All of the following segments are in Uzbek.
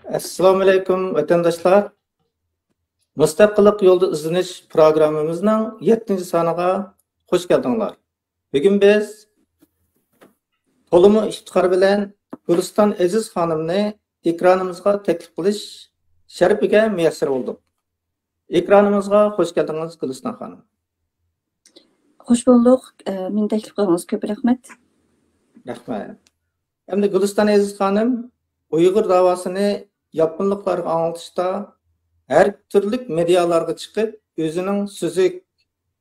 Assalomu alaykum vatandaşlar. Mustaqillik yolda izlanish programmamizning 7-soniga hoş geldinglar. Bugün biz to'limi iftixor bilan Guliston Aziz xonimni ekranimizga taklif qilish sharafiga muyassar bo'ldik. Ekranimizga hoş geldiniz Guliston xonim. Hoş bulduk. Meni taklif qilganingiz ko'p rahmat. Rahmat. Endi Guliston Aziz xonim Uyg'ur davosini Yaponliklarga anlatışda her türlük medyalarga çıkıp özünün süzük,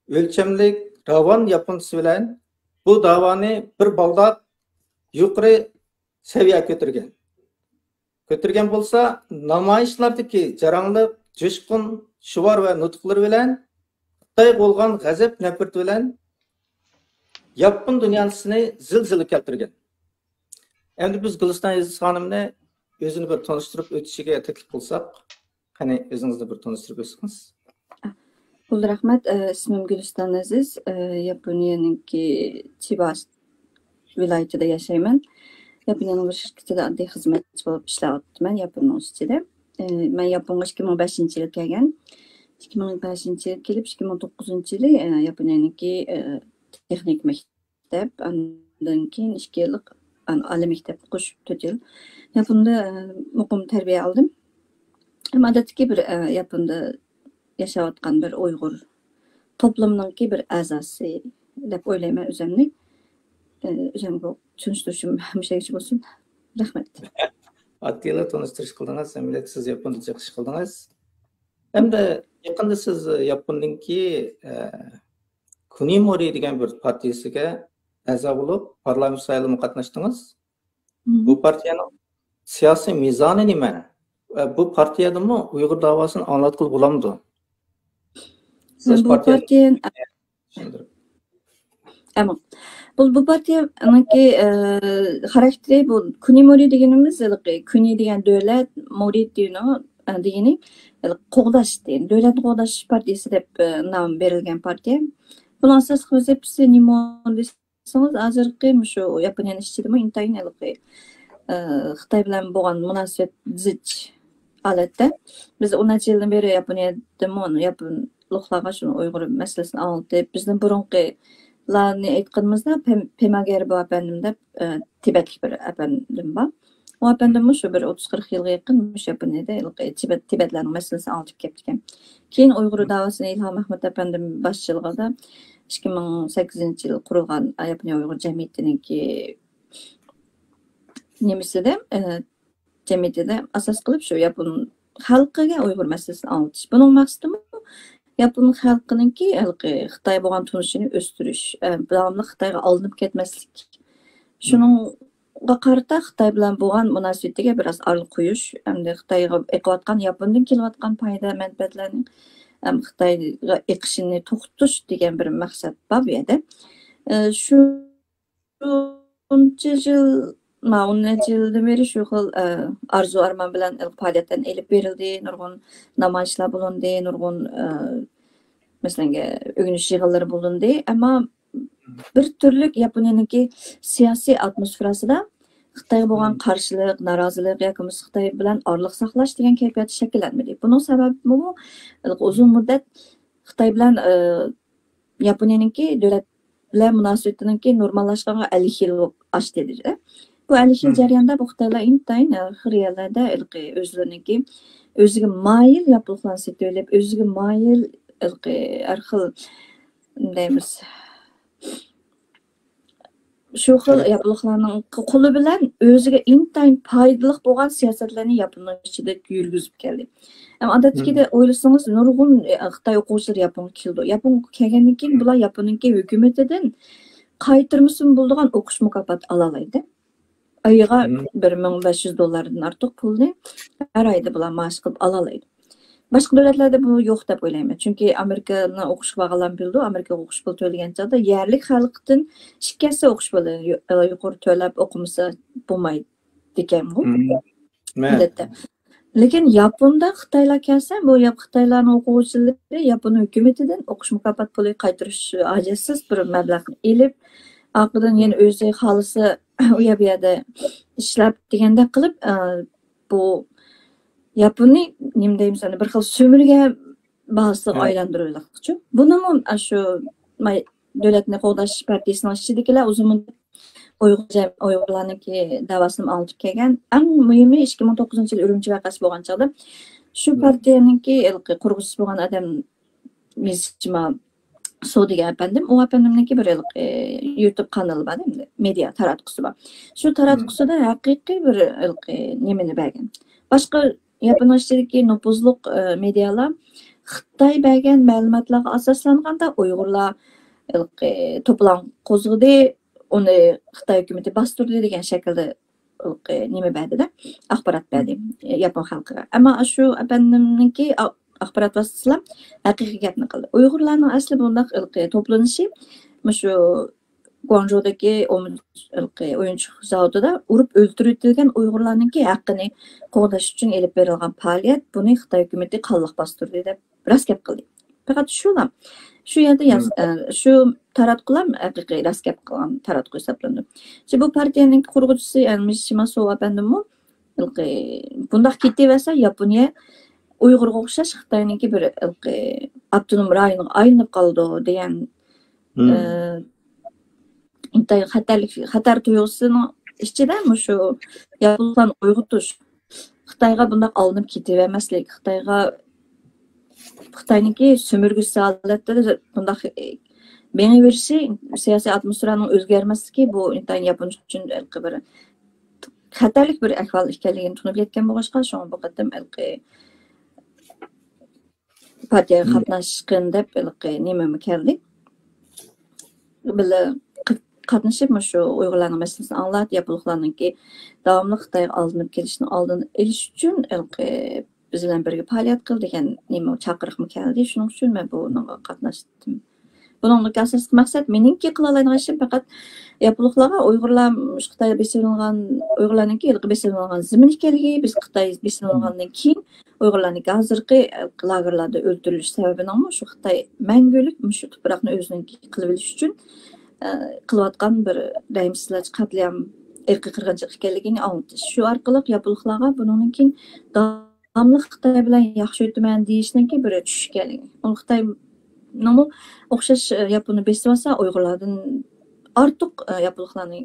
ölçemlik, ravan yapıntısı bilen bu davanı bir baldak yukarı seviye götürgen. Götürgen bolsa namayışlardaki jaranglık, coşkun, şuvar ve nutukları bilen Xitoy olgan gazep nefret bilen Yapon dünyasını zil keltirgen. Endi biz Guliston Aziz xonimni özünü bir tanıştırıp ötüşüge teklif kılsak, hani özünüzde bir tanıştırıp ötüşsünüz. Bul rahmat. İsmim Guliston Aziz. Yaponiyanınki Chiba vilayetida yaşayman. Yaponiyanın bir şirketida adliy xizmatchi bo'lib ishlayapman Yapon ichida. Men Yaponga 2005-yili kelgan. 2005-yili kelib 2009-yili Yaponiyanınki texnik maktab, undan keyin 2 yillik Ali mektep qo'shib 4 yil Yaponda muqim tarbiya aldım. Odatdagi bir Yaponda yashayotgan bir Uyg'ur to'plamininki bir a'zosi deb o'ylayman o'zimni. O'zimga tushuntirishim mushaychi bo'lsin. Rahmat. Atilla tanishtirish qildingiz, millat siz Yaponda chiqish qildingiz. Endi yaqinda siz Yapondagi Kunimori degan bir partiyasiga a'zo bo'lib parlament saylovida qatnashdingiz. Bu partiyaning siyosiy mezoni nima? Bu partiyadami Uyg'ur davosini anlatqil bo'lamdi? Siz bu partiya bu partiyanınki xarakteri bu Kunimori deganimiz Kuni degan davlat, Mori degani qo'g'dash degan davlat qo'g'dash partiyasi deb nom berilgan partiya. Buning asosiy konsepsiyasi nima desangiz, hozirgi shu Yaponiyaning ichidami intayin Xitoy bilan bo'lgan munosabat zich holatda biz 10 yildan beri Yaponiyada yaponliklarga shuni Uyg'ur masalasini anlatib, bizning burunqilarni aytganimizda Pemagar bu apandim deb Tibetlik bir apandim bor. O apandim shu bir 30-40 yilga yaqin Yaponiyada Tibetlarning masalasini anlatib kelgan. Keyin Uyg'ur davosini İlham Ahmet apandim boshchiligida 2008-yil qurilgan Yaponiya Uyg'ur jamiyatininki nemisida jamiyatida asos qilib shu Yapon xalqiga Uyg'ur masalasini anlatish. Buning maqsadi Yapon xalqininki Xitoy bo'lgan tunishini o'stirish, davomli Xitoyga olinib ketmaslik. Shuningga qarata Xitoy bilan bo'lgan munosabatiga biroz araliq qo'yish, hamda Xitoyga eqiyotgan Yapondan kelayotgan foyda manfaatlarni Xitoyga eqishini to'xtatish degan bir maqsad bor bu yerda. Shu 10 yildan beri shu xil arzu armon bilan faoliyatdan elib berildi, nurg'un namoyishlar bo'lindi, nurg'un masalan o'g'inish yig'inlari bo'lindi, ammo bir turlik Yaponiyaniki siyosiy atmosferasida Xitoyga bo'lgan qarshilik, norozilik yoki Xitoy bilan orliq saqlash degan kayfiyat shakllanmadi. Buning sababi bu uzun muddat Xitoy bilan Yaponiyaniki davlat bilan munosabatiniki normallashganga 50 yil oshdi dedi. Bu 50 yil jarayonida bu Xitoylar intayin xiriyalarda o'zlariniki o'ziga moyil yapiliqlarni setib, o'ziga moyil har xil deymiz shu xil yapiliqlarning qo'li bilan o'ziga intayin foydali bo'lgan siyosatlarni Yaponiya ichida yurgizib keldi. Odatdagida o'ylasangiz nurg'un Xitoy o'quvchilari Yaponga keldi. Yapon kelgandan keyin bular Yaponning hukumatidan qaytirmasin bo'lgan o'qish mukofoti ola oladi. Ayga $1500 ortiq pulni har oyda bular maosh qilib ola oladi. Boshqa davlatlarda bu yo'q deb o'ylayman. Chunki Amerikani o'qish vaqalan bildi, Amerikaga o'qish pul to'lagan chog'da yerlik xalqdan ikkisi o'qish puli yuqori to'lab o'qimasa bo'lmaydi ekan bu. Lekin Yaponda Xitoylar kelsa, bu Xitoylarning o'quvchilari Yapon hukumatidan o'qish mukofot puli qaytarish ajitsiz bir mablag'ni elib, orqadan yana o'zi xolisi u yerda ishlab deganda qilib, bu Yaponni nima deymiz, bir xil sömürge bazasiga aylantirmoqchi. Buni shu davlatni qo'g'dash partiyasining ichidagilar uzun Uyg'urlarniki davasini olib kelgan. Eng muhimi 2009 yil Urumchi vaqasi bo'lgan chog'da shu partiyaniki qurg'uvchisi bo'lgan odam Mizchima Sodiga efendim, o efendimniki bir YouTube kanalı var değil mi? Medya taratqusi var. Şu taratqusida haqiqiy bir nemini bergan. Başqa Yapon ichidagi nopuzluq medialar Xitoy bergan ma'lumotlarga asoslanganda Uyg'urlar to'plam qo'zg'adi, uni Xitoy hukumati bostirdi degan shaklda nima berdi-da, axborot berdi Yapon xalqiga. Ammo shu efendimniki axborot vasitasilar haqiqiy gapni qildi. Uyg'urlarning asli bunday to'planishi shu Guangzhou'dagi o'yinchoq zavodida urib o'ldirilgan Uyg'urlarningki haqqini qo'g'dash uchun elib berilgan faoliyat, buni Xitoy hukumati qonliq bostirdi deb rost gap qildi. Faqat shular shu yerda shu taratqular haqiqiy rost gap qilgan taratqu hisoblandi. Bu partiyaning qurg'uvchisi Mishimasu efendimi bunday ketaversa Yaponiya Uyg'urga o'xshash Xitoyniki bir avtonom rayonga aylanib qoldi degan xatar tuyg'usining ichida shu Yaponlarni uyg'otish, Xitoyga bunday olinib ketavermaslik, Xitoyniki sömürgüsü holatda bunday bengiverishi, siyosiy atmosferaning o'zgarmasligi bu intayin Yapon uchun bir xatarlik bir ahvol ekanligini tushunib yetgan bo'lg'achqa, shu bu qatam partiyaga qatnashgan deb nima keldi. Bila qatnashib shu Uyg'urlarning masalasini anglab, Yaponlarningki davomli Xitoyga olinib kelishini oldini olish uchun biz bilan birga faoliyat qil degan nima chaqiriqmi keldi. Shuning uchun men bunga qatnashdim. Buningdagi asosiy maqsad meningki qila oladigan ishim faqat Yaponlarga Uyg'urlar Xitoyga besilgan Uyg'urlarningki besilgan zimin ekanligi, biz Xitoy besilgandan keyin Uyg'urlarning hozirgi lagerlarda o'ldirilish sababining shu Xitoy mangulik shu tuproqni o'zining qilib olish uchun qilayotgan bir rahimsizlik, qatliam, irqiy qirg'inchilik ekanligini anglatish. Shu orqali Yaponlarga buningdan keyin davomli Xitoy bilan yaxshi o'taman deyishninki bir tushganligi. Xitoy o'xshash Yaponni besib olsa, Uyg'urlardan ortiq Yaponlarning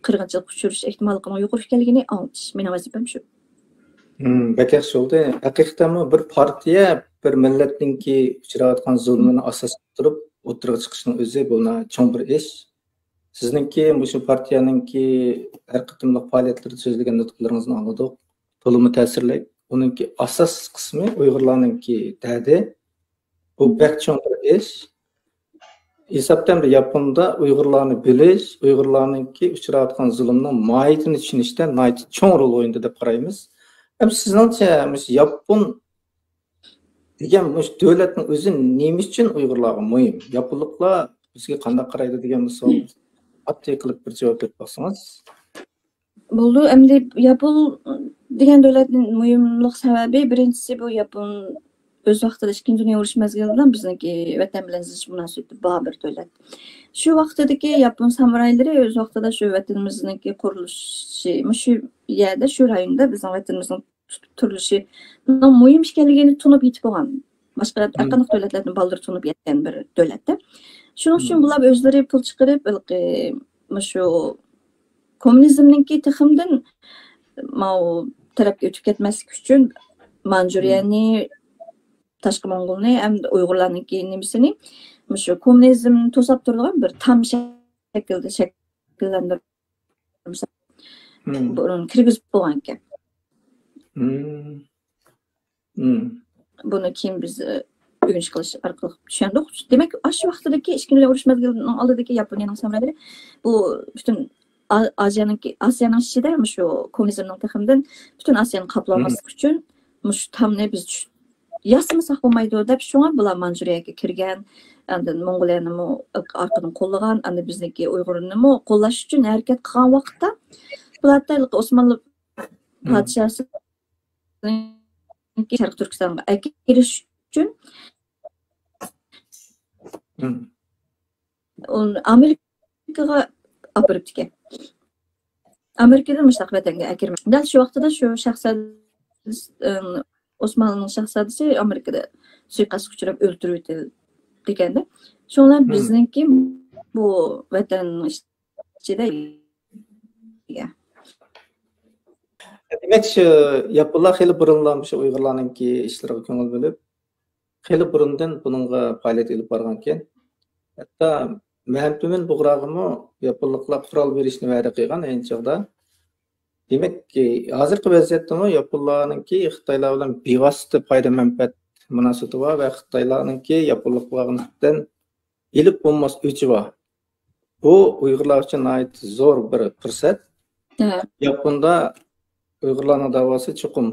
qirg'inchilik uchirish ehtimolligini yuqori ekanligini anglatish. Mening vazifam shu. Bak yaxshi oldu. Haqiqatan bir partiya bir millatninki uchrayotgan zulmini asos turib o'tirib chiqishning o'zi buna cho'ng bir ish. Sizningki shu partiyaningki har qitimliq faoliyatlarda so'zlagan nutqlaringizni angladik. To'liq ta'sirli. Uningki asos qismi Uyg'urlarningki dadi. Bu bak cho'ng bir ish. Hisobdan Yaponda Uyg'urlarni bilish, Uyg'urlarningki uchrayotgan zulmning mohiyatini tushunishda cho'ng rol o'ynaydi deb qaraymiz. Sizningcha Yapon degan davlatning o'zi nima uchun Uyg'urlarga muhim? Yaponliklar bizga qanday qaraydi degan misol oddiy qilib bir javob berib bersangiz. Bo'ldi, endi Yapon degan davlatning muhimlik sababi birinchisi bu Yapon o'z vaqtida Ikkinchi dunyo urushi mezgilida bizniki vatan bilan zich munosabati bor bir davlat. Shu vaqtdagi Yapon samuraylari o'z vaqtida shu vatanimizniki qurilishi, shu yerda shu rayonda bizning vatanimizning turilishi muhim ekanligini tushunib yetib bo'lgan. Boshqa aqaniq davlatlarning baldir tushunib yetgan bir davlatda. Shuning uchun bular o'zlari pul chiqarib, shu kommunizmningki tiximdan tarafga o'tib ketmaslik uchun Manjuriyani, Tashqi Mongolni ham Uyg'urlarningki nimasini shu kommunizm to'sab turgan bir tam shaklda shakllantirib buni kirgizib bo'lgan ekan. Buni keyin biz o'rganish qilish orqali tushundik. Demak, shu vaqtdagi Ikkinchi dunyo urushi mezgilining oldidagi Yaponiyaning samolyotlari bu butun Asiyaning ichida shu kommunizmning tiximidan butun Osiyoni qoplamaslik uchun shu tamni biz yasamasak bo'lmaydi deb shunga bular Manjuriyaga kirgan, endi Mongoliyani orqadan qo'llagan, endi bizniki Uyg'urni qo'llash uchun harakat qilgan vaqtda bularda Osmonli podshosi To'yxon Kangxi degan bir podshoh bor. Shu podshoh Uyg'urlarni qo'llash uchun harakat qilgan vaqtda Uyg'urlarni qo'llash uchun harakat qilgan vaqtda bular Manjuriyaga kirgan, endi bizniki Uyg'urni qo'llash uchun harakat qilgan vaqtda Şarkı Türkistan'a akiriş üçün onu Amerikaga apırıp dike. Amerika'dan müştaq vatanga akirme. Dal şu vaqtida şu şahzadəsi Osmanlı'nın şahzadəsi Amerika'da suiqasd uçurab öldürüp degende. Şonlar bizninki bu vatanın içinde Demek şu yapılar xeyli burunlanmış Uygurlarnınki işlariga ko'ngil bo'lib, xeyli burundan buningga faoliyat olib borganken, hatto Məmtumin buğrağımı yapıllıqlar qural verishni va'da qilgan ayni chog'da. Demek ki hozirgi vaziyatda yapıllarnınki Xitoylar bilan bevosita foyda manfaat munosabati bor va Xitoylarnınki yapıllıqlardan ilib bo'lmas o'chi bor. Bu Uygurlar uchun zo'r bir fursat. Yapında Uygurlarning da'vosi chuqur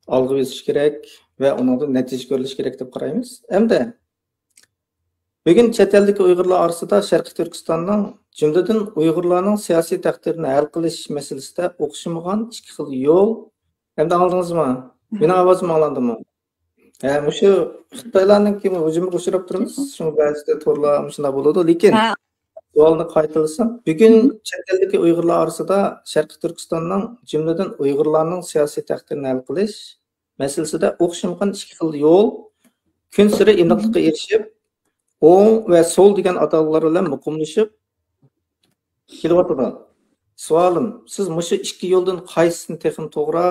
olg'a bosish kerak va undan natija ko'rish kerak deb qaraymiz. Hamda bugun chet eldagi Uygurlar orasida Sharqiy Turkistonning jumladan Uygurlarning siyosiy taqdirini hal qilish masalasida o'xshamagan ikki xil yo'l hamda oldingizmi? Meni ovozim olandimi? Shu Xitoylarningki hujumga uchrab turibmiz. Shuni ba'zida to'g'ri shunday bo'ladi, lekin savolni qaytarsam, bugun chet eldagi Uygurlar orasida Sharqiy Turkistonning jumladan Uygurlarning siyosiy taqdirini hal qilish masalasida o'xshamagan ikki xil yo'l kun sari aniqlikka erishib, o'ng va so'l degan atallar bilan muqimlashib kelyapti. Savolim, siz mushu ikki yo'ldan qaysisini texim to'g'ri,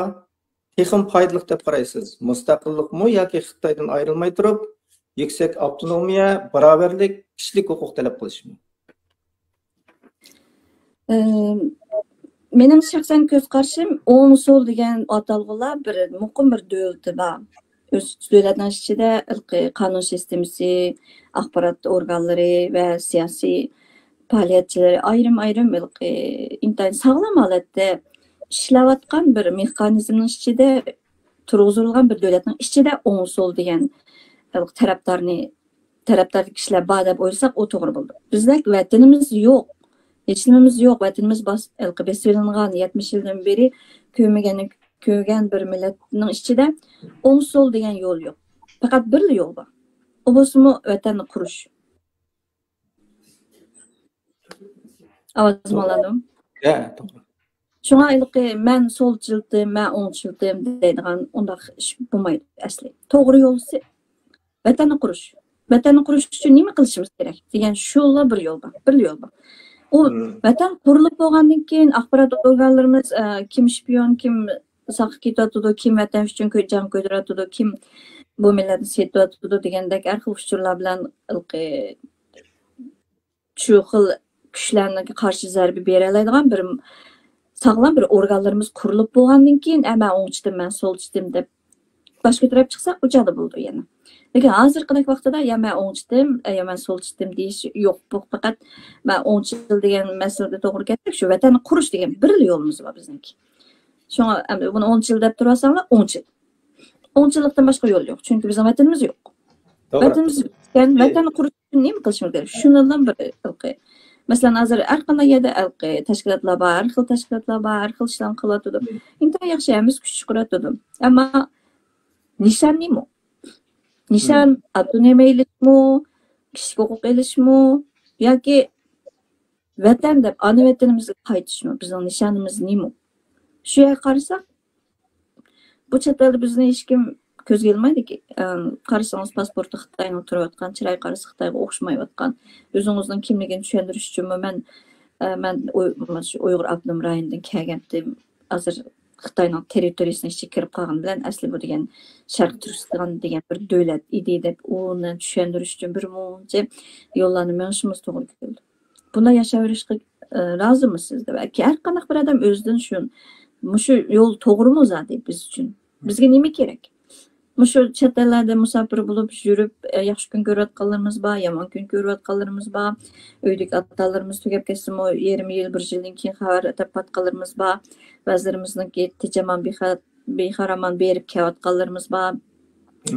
texim foydali deb qaraysiz? Mustaqillikmi yoki Xitoydan ayrilmay turib, yuksak avtonomiya, barobarlik, kishilik huquq talab qilishmi? Mening shaxsan ko'z qarashim o'ng so'l degan atalg'ular bir muqim bir davlatda bor. O'z davlatning ichida qonun sistemasi, axborot organlari va siyosiy faoliyatchilari ayrim intayin sog'lom holatda ishlayotgan bir mexanizmning ichida turg'izilgan bir davlatning ichida o'ng so'l degan tarafdor kishilar bor deb o'ylasak, u to'g'ri bo'ldi. Bizning vatanimiz yo'q. Hech nimamiz yo'q. Vatanimiz besilingan 70 yildan beri ko'rgan bir millatning ichida o'ng so'l degan yo'l yo'q. Faqat bir yo'l bor. O bo'lsa vatanni qurish. Ovozim oladimi? To'g'ri. Shunga men so'lchildim, men o'ngchildim deydigan undaq ish bo'lmaydi asli. To'g'ri yo'lsi vatanni qurish. Vatanni qurish uchun nima qilishimiz kerak degan shu'la bir yo'l bor. Bir yo'l bor. O vatan qurilib bo'lgandan keyin axborot organlarimiz kim shpion, kim saqib ketayotdi, kim vatan uchun jon ko'tarayotdi, kim bu millatni setyotdi degandek har xil uchurlar bilan shu xil kuchlarga qarshi zarba bera oladigan bir sog'lom bir organlarimiz qurilib bo'lgandan keyin men o'ngchidim, men so'lchidim deb bosh ko'tarib chiqsak, u joyda bo'ldi yana. Lekin hozirgi vaqtda men o'ngchidim, men so'lchidim deyish yo'q. Bu faqat men o'ngchil degan masalada to'g'ri gapirib, shu vatanni qurish degan bir yo'limiz bor bizniki. Shunga buni o'ngchil deb turasanglar, o'ngchil. O'ngchilikdan boshqa yo'l yo'q, chunki bizning vatanimiz yo'q. Vatanimiz vatanni qurish uchun nima qilishimiz kerak? Shundan bir masalan, hozir har qanday yerda tashkilotlar bor, har xil tashkilotlar bor, har xil ishlar qilyotdi. Intayin yaxshi emas, kuch chiqaryotdi. Ammo nishon nima? Nishon avtonomiya ilishmi, kishilik huquq ilishmi yoki vatan deb ona vatanimizga qaytishmi? Bizning nishonimiz nima? Shu yerga qarasak, bu chet elda bizni hech kim ko'zga ilmaydiki. Qarasangiz pasporti Xitoyning turayotgan, chiroy qarasa Xitoyga o'xshamayotgan. O'zingizning kimligini tushuntirish uchun men Uyg'ur avtonom rayonidan kelgandim. Hozir Xitoyning territoriyasiga ichiga kirib qolgan bilan asli bu degan Sharq Turkiston degan bir davlat edi deb uni tushuntirish uchun bir muncha yo'llarni menishimiz to'g'ri keldi. Bunda yashayverishga rozimisiz deb. Har qanday bir odam o'zidan shu yo'l to'g'rimi o'zadi biz uchun? Bizga nima kerak? Mushu chet ellarda musofir bo'lib yurib, yaxshi kun ko'rayotganlarimiz bor, yomon kun ko'rayotganlarimiz bor. Uydagi otalarimiz tugab ketsa-mu, 20 yil, 1 yildan keyin xabar topayotganlarimiz bor. Ba'zilarizniki tejaman bexaraman berib kelayotganlarimiz bor.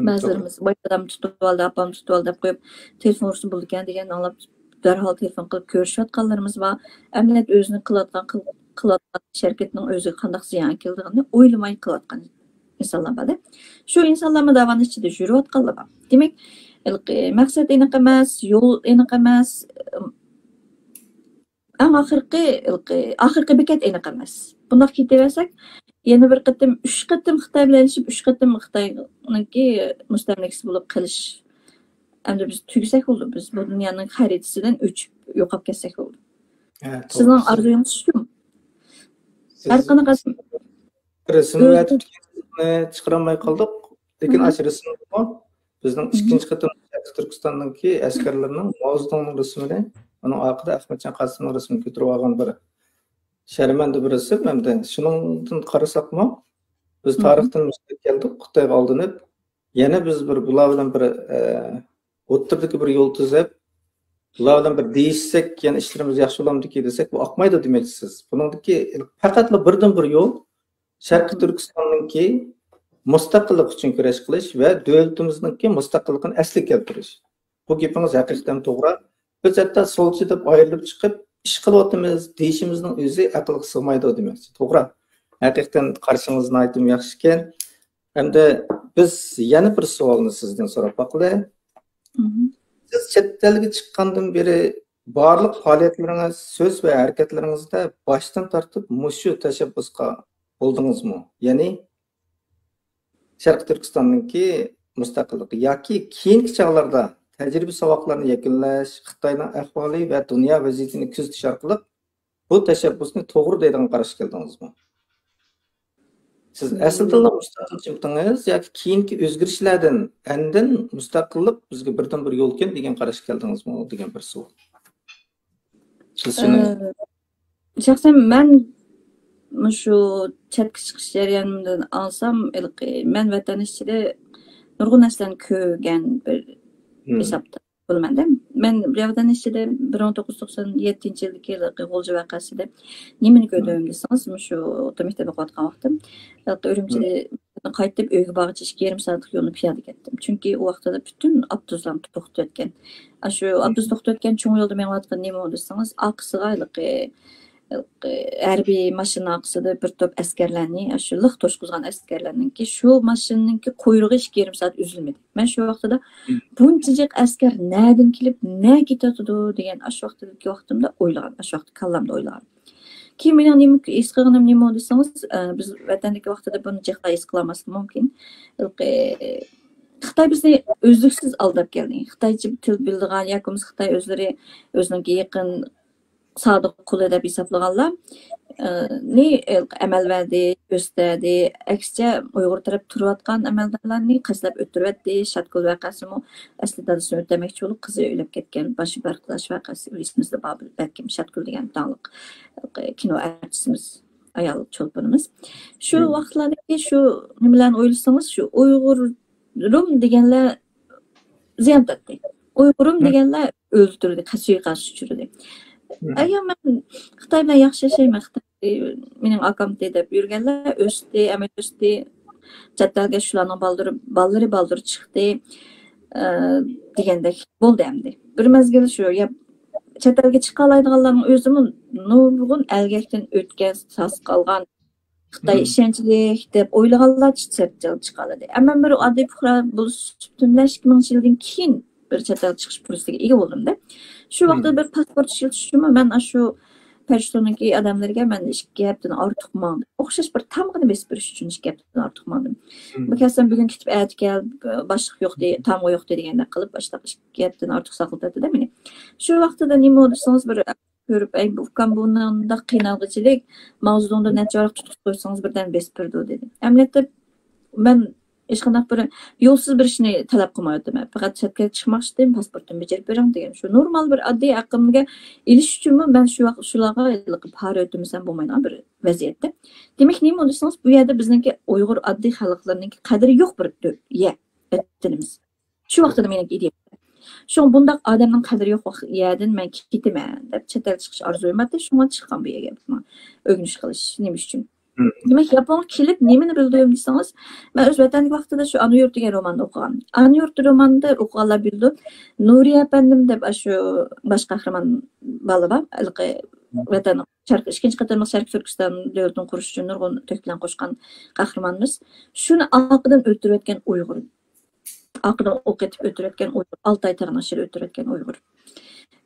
Ba'zilarimiz boyqadam tutib oldi, apam tutib oldi deb qo'yib, telefon ursin bo'ldi ekan degan anglab darhol telefon qilib ko'rishayotganlarimiz bor. Amlat o'zini qilayotgan sharkatning o'ziga qanday ziyon kelganini o'ylamay qilayotgan insonlar bor. Shu insonlarni davoni ichida yurayotganlar bor. Demak, maqsad aniq emas, yo'l aniq emas, eng oxirgi bekat aniq emas. Bundoq ketaversak, yana bir qatim 3 qatim Xitoy bilan ishib, 3 qatim Xitoyningki mustamlikasi bo'lib qilish. Endi biz tugasak bo'ldi, biz bu dunyoning xaritasidan o'chib yo'qolib ketsak bo'ldi. Sizning orzungiz shu? Har qanaqa resimni chiqaramay qoldik, lekin ash resim bizning ikkinchi qatim Turkistondagi askarlarning Mozdonning resmini, uning orqada Ahmadjon Qosimning resmini ko'tarib olgan bir sharmanda bir resim. Hamda shuningdan qarasaqmi, biz tarixdan keldik, Xitoyga oldinib, yana biz bir bular bilan bir o'ttirdagi bir yo'l tuzib, bular bilan bir deyishsak, yana ishlarimiz yaxshi bo'lamdiki desak, bu oqmaydi demoqchisiz. Buningdagi faqat birdan bir yo'l Sharqiy Turkistonningki mustaqillik uchun kurash qilish va davlatimizningki mustaqilligini asli keltirish. Bu gapingiz haqiqatan to'g'ri. Biz hatto solchi deb ayrilib chiqib ish qilyapmiz deyishimizning o'zi aqlga sig'maydi demoqchi. To'g'ri. Haqiqatan qarshingizni aytdim yaxshi ekan. Hamda biz yana bir savolni sizdan so'rab boqaylik. Siz chet elga chiqqandan beri barliq faoliyatlaringiz, so'z va harakatlaringizda boshdan tortib mushu tashabbusga bo'ldingizmi? Ya'ni Sharq Turkistonninki mustaqilligi yoki keyingi chog'larda tajriba saboqlarini yakunlash, Xitoyning ahvoli va dunyo vaziyatini kuzatish orqali bu tashabbusni to'g'ri deydigan qarash keldingizmi? Siz aslida mustaqilchilikdingiz yoki keyingi o'zgarishlardan andin mustaqillik bizga birdan bir yo'l ekan degan qarash keldingizmi degan bir savol. Siz shuni shaxsan men shu chetga chiqish jarayonidan olsam, men vatan ichida nurg'un narsalarni ko'rgan bir hisobda bo'laman-da. Men vatan ichida 1997 yildagi G'o'lji voqeasida nimani ko'rdim desangiz, shu o'rta maktabda o'qiyotgan vaqtim, Urumchida qaytib uyga borgach 2,5 soatlik yo'lni piyoda ketdim. Chunki u vaqtda butun avtobuslar to'xtatgan. Shu avtobus to'xtatgan cho'ng yo'lda menayotgan nima desangiz, oqsiga harbiy mashina oqsida bir to'p askarlarni, shu liq to'shqizgan askarlarninki shu mashinaningki quyrug'i 2,5 soat uzilmadi. Men shu vaqtda bunchalik askar nerdan kelib, ne ketadi degan shu vaqtimda o'ylagan, shu vaqt kallamda o'ylagan. Keyin mening nima his qilganim nima desangiz, biz vatandagi vaqtida buni jiqqa his qilmaslik mumkin. Xitoy bizni o'zliksiz aldab keldi. Xitoycha til bildigan yoki Xitoy o'zlari o'zining yaqin sodiq quli deb hisoblaganlar ne amal verdi, gösterdi. Aksicha Uyg'ur taraf turayotgan amaldorlarni qasdlab o'tiribdi. Shatkul voqeasimi asli dadasini o'tamoqchi bo'lib qizi o'lib ketgan boshi barqlash voqeasi esimizda bor. Balkim Shatkul degan taniq kino artistimiz, ayol cho'lponimiz. Shu vaqtlardagi shu nimalarni o'ylasangiz, shu Uyg'urum deganlar ziyon tortdi. Uyg'urum deganlar o'ldirdi, qashiga qarshi tushirdi. Agar men Xitoy bilan yaxshi yashayman, mening akam deb yurganlar o'sdi, amal o'sdi, chet elga shularning ballari chiqdi degandek bo'ldi endi. Bir mezgil shu, chet elga chiqa oladiganlarning o'zimi nurg'un elgakdan o'tgan, sas qolgan Xitoy ishonchlik deb o'ylaganlar chiqadi. Ammo bir oddiy fuqaro bo'lish butunlash 2000 yildan keyin bir chet elga chiqish fursatiga ega bo'ldim-da. Shu vaqtda bir pasport ishlatishimi, men shu Pashtuniki odamlarga men 2 haftadan ortiq mangdim. O'xshash bir tamg'ini besib berish uchun 2 haftadan ortiq mangdim. Bu kasam bugun ketib kel, boshliq yo'q tamg'i yo'q degandek qilib, boshqa 2 haftadan ortiq saqlatadi-da meni. Shu vaqtda nima desangiz bir ko'rib, bu kam bunda qiynalg'ichilik, mavzunda necha tutib qo'ysangiz birdan besib berdi dedi. Amniyatda men hech qanday bir yo'lsiz bir ishni talab qilmayapman. Faqat chetga chiqmoqchidim, pasportimni bajarib bering degan. Shu normal bir oddiy aqlimga ilish uchunmi men shu vaqt shularga para o'tmasam bo'lmaydigan bir vaziyatda. Demak, nima desangiz, bu yerda bizningki Uyg'ur oddiy xalqlarning qadri yo'q bir vatanimiz. Shu vaqtda meniki idea. Shu bundaq odamning qadri yo'q yerdan men ketaman deb chet elga chiqish orzuyim edi. Shunga chiqqan bu yerga o'rganish qilish nima uchun? Demek Yapon kelip nemini bildim deseniz, ben öz vatanlık vaqtida şu Ana Yurt degan romanni o'qigan. Ana Yurt romanida o'qiganlar bildi. Nuriya efendim deb şu baş qahramon bola bor. Vatan ikkinchi qatorliq Sharq Turkiston davlatini qurish uchun nurg'un to'klan qo'shgan qahramonimiz. Shuni orqadan o'tirayotgan Uyg'ur. Orqadan o'q etib o'tirayotgan Uyg'ur. Altay tag'nashir o'tirayotgan Uyg'ur.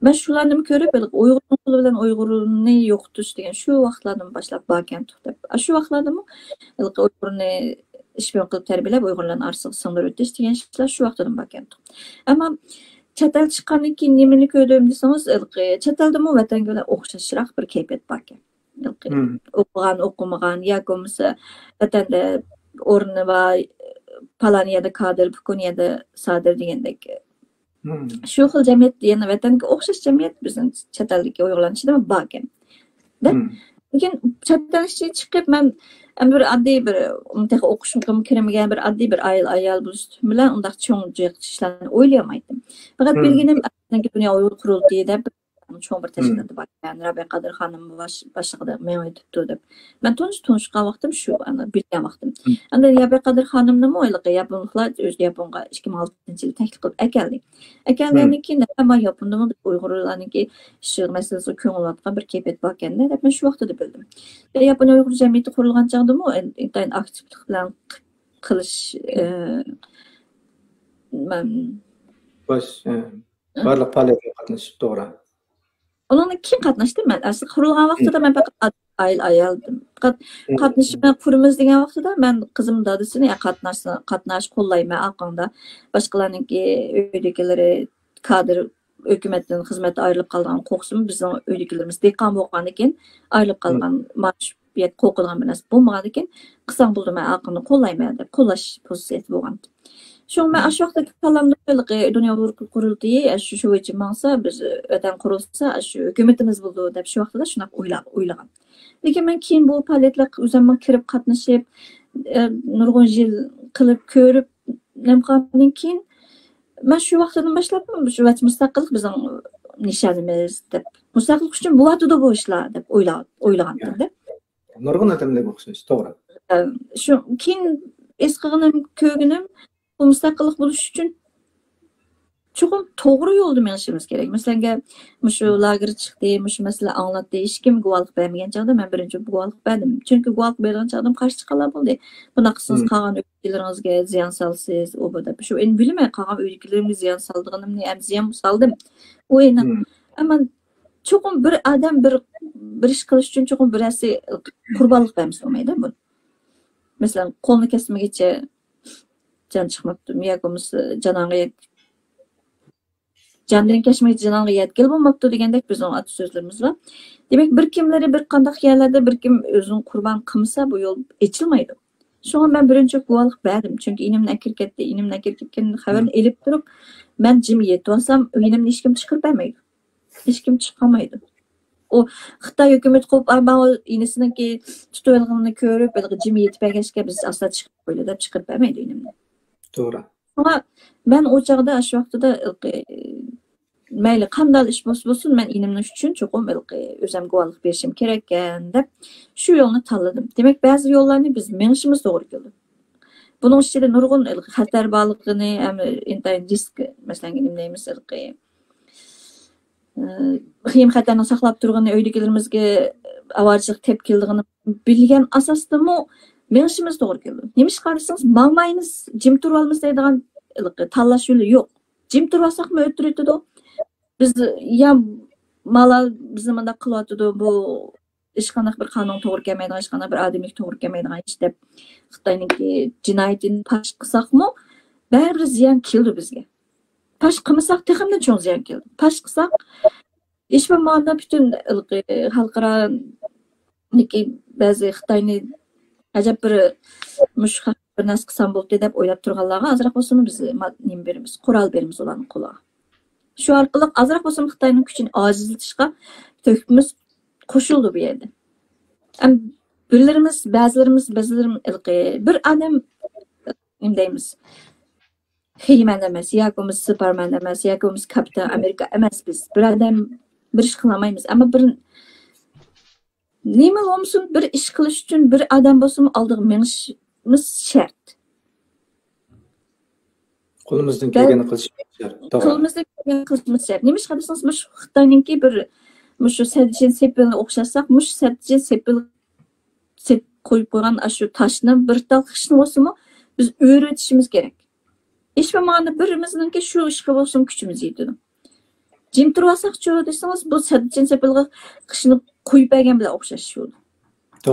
Ben shularni ko'rib, Uyg'urning qo'li bilan Uyg'urni yo'qotish degan shu vaqtlardan boshlab borgan to'xtab. Shu vaqtlarda Uyg'urni ishbiyon qilib tarbiyalab, Uyg'urlarni orsiga singdirib o'tish degan ishlar shu vaqtdan borgan. Ammo chet el chiqqandan keyin nimani ko'rdim desangiz, chet elda vatanga o'xshashroq bir kayfiyat bor ekan. O'qigan, o'qimagan yoki bo'lmasa vatanda o'rni va Palaniyada kadr, Bukuniyada sadir degandek shu xil jamiyat yana vatanga o'xshash jamiyat bizning chet eldagi Uyg'urlar ichida bor ekan. Lekin chet elga chiqib men bir oddiy bir o'qishim kirmagan bir oddiy bir ayol bo'lish bilan undaq cho'ng ishlarni o'ylamaydim. Faqat bilginim dunyo Uyg'ur qurultiyi deb cho'ng bir tashkilotda bor. Yani Rabiya Qadir xonim boshlig'ida men aytibdi deb. Men tunishgan vaqtim shu, bilgan vaqtim. Endi Rabiya Qadir xonimni yaponlar o'z Yaponga 2006-yilda taklif qilib akeldi. Akelgandan keyin hamma Yaponda Uyg'urlarniki shu masalasiga ko'ngil otgan bir kayfiyat bor ekanda deb men shu vaqtda bildim. Yapon Uyg'ur jamiyati qurilgan chog'da intayin aktivlik bilan qilish men barliq faoliyatga qatnashib to'g'ri. Onunla kim qatnaşdı? Ben aslında kurulgan vaxtıda ben faqat ayaldım. Faqat qatnaşıp kurumuz degan vaxtıda ben kızım dadısını ya qatnaş qo'llayman aqanda başqalarınki öydekileri kadr hökumetin xizmeti ayrılıp qalgan qo'qsim bizning öydekilerimiz dekan bo'lgandan keyin ayrılıp qalgan maaş qo'qilgan bir narsa bo'lmagan ekan qilsam bo'ldi men aqını qo'llayman deb qo'llash pozitsiyasi bo'lgan. Şu ben aşağı vaqtda kalamda Dünya Uyg'ur qurultiyi shu için maqsa biz vatan qurilsa shu hukumatimiz bo'ldi deb shu vaqtda shunaq o'ylagan. Lekin men keyin bu faoliyatlar o'zimga kirib qatnashib nurg'un yil qilib ko'rib nimqandan keyin men shu vaqtdan boshlab shu mustaqillik bizning nishonimiz deb mustaqillik uchun bo'ladida bu ishlar deb o'ylagandim. Nurg'un odamlarga o'xshash, to'g'ri. Shu keyin es qilganim ko'rganim bu mustaqillik bo'lish uchun chuqur to'g'ri yo'lda menishimiz kerak. Masalan, shu lager chiqdi, shu masala anglatdi, hech kim guvohlik bermagan chog'da men birinchi guvohlik berdim. Chunki guvohlik bergan chog'da qarshi chiqqanlar bo'ldi. Bunaqa siz qolgan uylaringizga ziyon solsiz, u bu deb. Shu endi bilmay qolgan uylarimga ziyon solganimni ham ziyon soldim. U endi ammo chuqur bir odam bir ish qilish uchun chuqur birasi qurbonlik bermasa bo'lmaydi bu. Masalan, qo'lni kesmagicha can çıkmaptı. Miyakomuz cananğa candan keşmek cananğa yetkili bulmaptı degandek bizning at sözlerimiz var. Demek bir kimleri bir qandaq yerlerde bir kim özünü kurban qilsa bu yol açılmaydı. Şu an ben birinci guvohlik berdim. Çünkü inimden kirketdi, inimden kirketken haberini elip durup ben cemiyet olsam inimden hiç kim çıkıp vermeydi. Hiç kim çıkamaydı. O Xitay hükümet qo'yib ben o inesiniki tutuylığını görüp böyle cemiyet bergeshga biz asla çıkıp böyle deb chiqarib bermaydi inimden. To'g'ri. Ama ben o çağda shu vaqtida mayli qanday ish bo'lsin men inimni uchun cho'qim o'zim guvohlik berishim kerak ekan deb shu yo'lni tanladim. Demak, ba'zi yo'llarni biz menishimiz to'g'ri keldi. Buning ichida nurg'un xatar borligini, intayin risk, masalan, nimlaymiz qiyim xatarni saqlab turgan uydagilarimizga avarchilik tepkildigini bilgan asosdami menishimiz to'g'ri keldi. Nemish qarasangiz, mangmaymiz, jim turib olamiz deydigan tanlash yo'li yo'q. Jim turib olsaqmi o'tiradi. Biz ya malal bizni manda qilyotdi bu hech qanday bir qonun to'g'ri kelmaydigan, hech qanday bir odamlik to'g'ri kelmaydigan ish deb Xitoyniki jinoyatini pash qilsaqmi, baribir ziyon keldi bizga. Pash qilmasak teximdan cho'ng ziyon keldi. Pash qilsak hech bir ma'noda butun xalqaro ba'zi Xitoyni ajab bir mushaq bir narsa qilsam bo'ldi deb o'ylab turganlarga azroq bo'lsin biz nim beramiz, qurol beramiz ularning qo'liga. Shu orqali azroq bo'lsin Xitoyning kuchini ojizlatishga to'kimiz qo'shildi bu yerda. Ba'zilarimiz bir odam nim deymiz. Heyman emas, yoki Superman emas, yoki Kapitan Amerika emas biz. Bir odam bir ish qilmaymiz, ammo bir nima bo'lsin bir ish qilish uchun bir odam bo'lsin oldiga minishimiz shart. Qo'limizdan kelganini qilishimiz shart. To'g'ri. Qo'limizdan kelganini qilishimiz shart. Nima ish qilsangiz mush Xitoyninki bir mushu Sadjin sepilni o'xshatsak, mush Sadjin sepil qo'yib qo'ygan shu toshni bir tal qishni bo'lsinmi biz o'rgatishimiz kerak. Hech bo'lmaganda birimizningki shu ishga bo'lsin kuchimiz yetadi. Jim turasaqchi desangiz bu Sadjin sepilga qishni qo'yib bergan bilan o'xshash shu.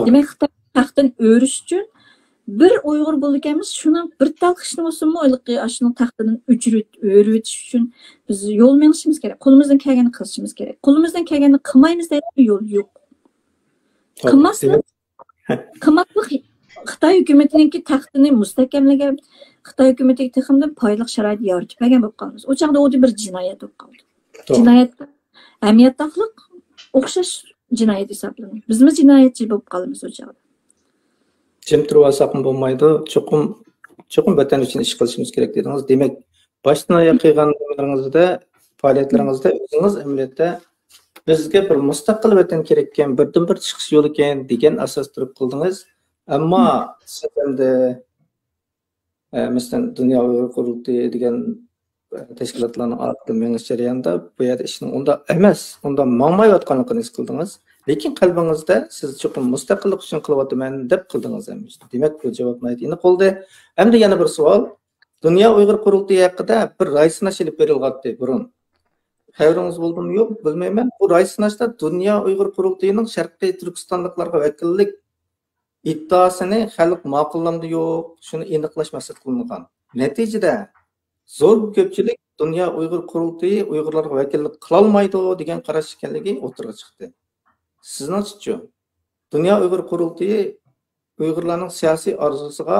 Demak Xitoy taxtdan o'rish uchun bir Uyg'ur bo'lganmiz, shuni bir tal qishni bo'lsinmi o'yliqi shuning taxtidan o'rgatish uchun biz yo'l menishimiz kerak. Qo'limizdan kelganini qilishimiz kerak. Qo'limizdan kelganini qilmaymiz degan yo'l yo'q. Qimmatli Xitoy hukumatiningki taxtini mustahkamlagan Xitoy hukumatiga teximdan foydali sharoit yaratib bergan bo'lib qolamiz. O chaqda o'zi bir jinoyat bo'lib qoldi. Jinoyat ahamiyatliq o'xshash jinoyat hisoblanadi. Bizmi jinoyatchi bo'lib qolamiz o chaqda. Jim turib olsaqmi bo'lmaydi. Cho'qim vatan uchun ish qilishimiz kerak dedingiz. Demak, boshdan oyoq qilganlaringizda, faoliyatlaringizda o'zingiz amaliyotda bizga bir mustaqil vatan kerak ekan, birdan bir chiqish yo'li ekan degan asos turib qildingiz. Ammo siz endi masalan Dunyo Uyg'ur qurultiyi degan tashkilotlarning orqali mengiz jarayonda bu yerda ishning unda emas, unda mangmayotganligini his qildingiz. Lekin qalbingizda siz cho'qim mustaqillik uchun qilyapman deb qildingiz emas. Demak, bu javobni aytini qoldi. Endi yana bir savol. Dunyo Uyg'ur qurultiyi haqida bir raysinash ilib berilgandi burun. Xabaringiz bo'ldimi yo'q bilmayman. Bu raysinashda Dunyo Uyg'ur qurultiyining Sharqiy Turkistonliklarga vakillik iddaosini xalq ma'qullamdi yo'q, shuni aniqlash maqsad qilingan. Natijada zo'r ko'pchilik Dunyo Uyg'ur qurultiyi Uyg'urlarga vakillik qila olmaydi degan qarash ekanligi o'tirg'a chiqdi. Sizningcha Dunyo Uyg'ur qurultiyi Uyg'urlarning siyosiy orzusiga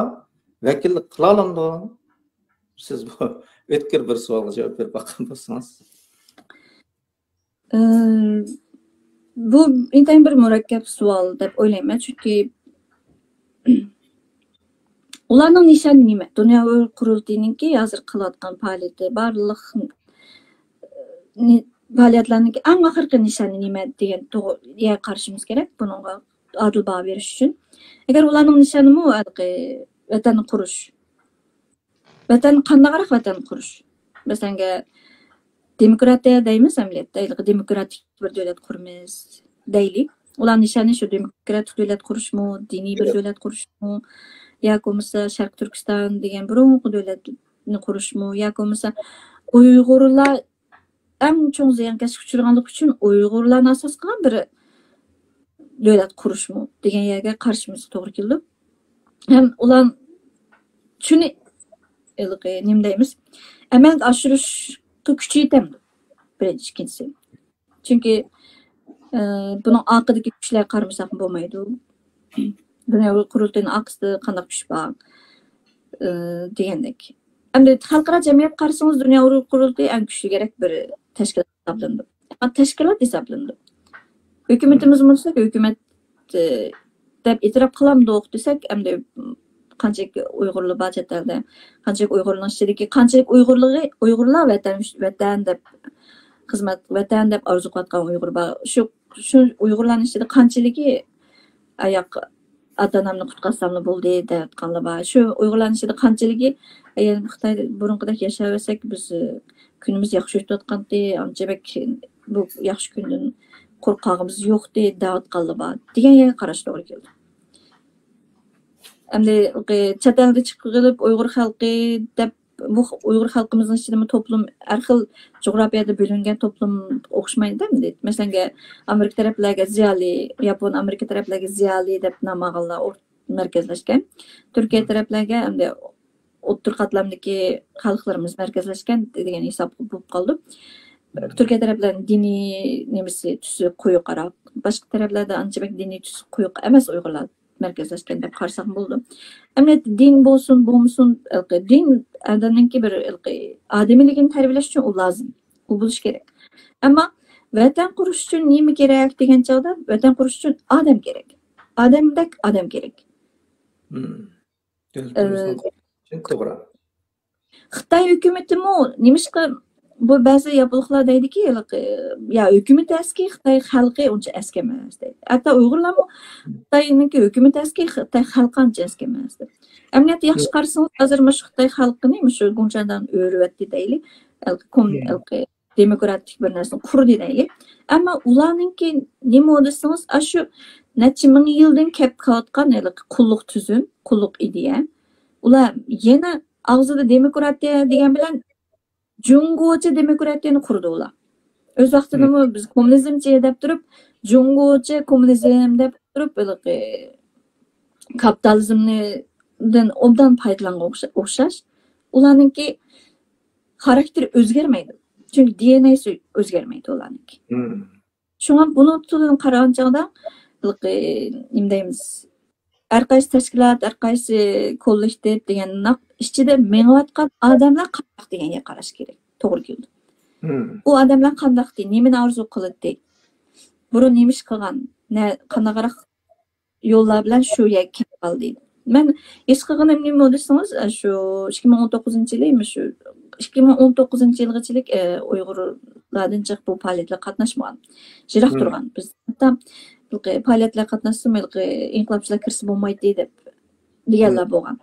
vakillik qila olamdi? Siz bu o'tkir bir savolga javob berib bakkan bo'lsangiz. Bu intayin bir murakkab savol deb o'ylayman, chunki ularning nishoni nima? Dunyo Uyg'ur qurultiyininki hozir qilayotgan faoliyati barliq faoliyatlarninki eng oxirgi nishoni nima degan to'g'riga qarashimiz kerak. Bunga adil baho berish uchun. Agar ularning nishoni vatanni qurish, vatan qandaqroq vatan qurish. Masalan, demokratiya deymiz amaliyotda, demokratik bir davlat quramiz deylik. Ular nishoni shu demokratik davlat qurishmi, diniy bir davlat qurishmi, yoki bo'lmasa Sharq Turkiston degan burungi davlatni qurishmi, yoki bo'lmasa Uyg'urlar eng cho'ng ziyonkashlikka uchraganlik uchun Uyg'urlarni asos qilgan bir davlat qurishmi degan yerga qarashimiz to'g'ri keldi. Ham ular shuni nima deymiz? Amalga oshirishga kuchi yetamdi. Birinchi, ikkinchisi. Chunki buning orqadagi kuchlar qaramasak bo'lmaydi. Dunyo qurultiyining orqasida qanday kuch bor degandek. Endi xalqaro jamiyat qarasangiz Dunyo qurultiyi eng kuchli kerak bir tashkilot hisoblanadi. Tashkilot hisoblanadi. Hukumatimiz bo'lsa, hukumat deb e'tirof qilamdiq desak, endi qanchalik Uyg'urlar bor chet elda, qanchalik Uyg'urlar ichidagi qanchalik Uyg'urlar vatan deb xizmat vatan deb orzu qilayotgan Uyg'ur bor. Shu Uyg'urlarning ichida qanchalik oyoq ota-onamni qutqazsamni bo'ldi deyotganlar bor. Shu Uyg'urlarning ichida qanchalik Xitoyda burunqidek yashayversak biz kunimiz yaxshi o'tayotgandi, anchalik bu yaxshi kundan qo'rqog'imiz yo'q deyotganlar bor. Degan yerga qarash to'g'ri keldi. Endi chet elga chiqib Uyg'ur xalqi deb bu Uyg'ur xalqimizning ichida to'plum har xil jo'grafiyada bo'lingan to'plum o'xshamaydi. Masalan, Amerika taraflarga ziyoli, Yapon Amerika taraflarga ziyoli deb noma'lumlar markazlashgan. Turkiya taraflarga endi o'ttir qatlamdagi xalqlarimiz markazlashgan degan hisob bo'lib qoldi. Turkiya taraflarining diniy nemisi tusi quyuqroq, boshqa taraflarda anchalik diniy tusi quyuq emas Uyg'urlar markazlashgan deb qarasak bo'ldi. Amaliyotda din bo'lsin, bo'lmasin, din adamninki bir odamiyligini tarbiyalash uchun u lozim, u bo'lish kerak. Ammo vatan qurish uchun nima kerak degan chog'da vatan qurish uchun odam kerak. Odamdek odam kerak. To'g'ri. Xitoy hukumatimi nimishqa bu bazı yapılıqlar deydi ki, ya hükümet eski, Xitay xalqi uncha eski emas deydi. Hatta Uyg'urlar Xitoyniki hükümet eski, Xitoy xalqi ancha eski emas deydi. Emniyet yaxshi qarasangiz, hozir shu Xitoy xalqini shu Gunchadan o'riyapti deylik. Demokratik bir narsani qurdi deylik. Ammo ularninki nima desangiz, shu necha ming yildan kelib kelayotgan qulluq tuzum, qulluq ideya. Ular yana og'zida demokratiya degan bilan Jungocha demokratiyani qurdi ular. O'z vaqtida biz kommunizmchi deb turib, Jungocha kommunizm deb turib, kapitalizmdan obdan foydalangan o'xshash. Ularninki xarakteri o'zgarmaydi. Chunki DNAsi o'zgarmaydi ularninki. Shunga buni tutudan qaragan chog'da nima deymiz? Har qaysi tashkilot, har qaysi kollektiv degan ichida mengayotgan odamlar qanday deganga qarash kerak. To'g'ri keldi. U odamlar qanday deydi, nimani orzu qiladi, burun nima ish qilgan, qanaqaroq yo'llar bilan shu yerga kelib qoldi. Men ish qilganim nima desangiz, shu 2019-yili, shu 2019-yilgachilik Uyg'urlardan chiqib bu faoliyatlarga qatnashmagan. Jiroq turgan. Biz hatto faoliyatlarga qatnashsam, inqilobchilar kirsa bo'lmaydi deb deganlar bo'lgan.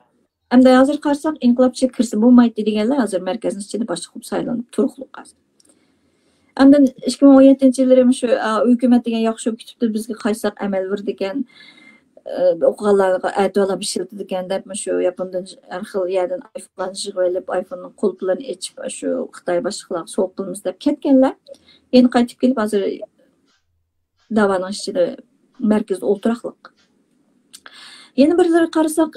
Endi hozir qarasak, inqilobchilar kirsa bo'lmaydi deganlar hozir markazning ichida boshqa qilib saylanib turibdi. Endi 2017-yilda shu hukumat degan yaxshi kutibdi, bizga qaysiq amal berdi ekan, o'qiganlarga aytib bishildi ekan deb shu Yapondan har xil yerdan iPhone'larni yig'ib, iPhone'ning qulplarini ochib, shu Xitoy boshqalarga so'q qilamiz deb ketganlar. Endi qaytib kelib hozir da'voning ichida markazda o'ltiraqliq. Yana birlari qarasak,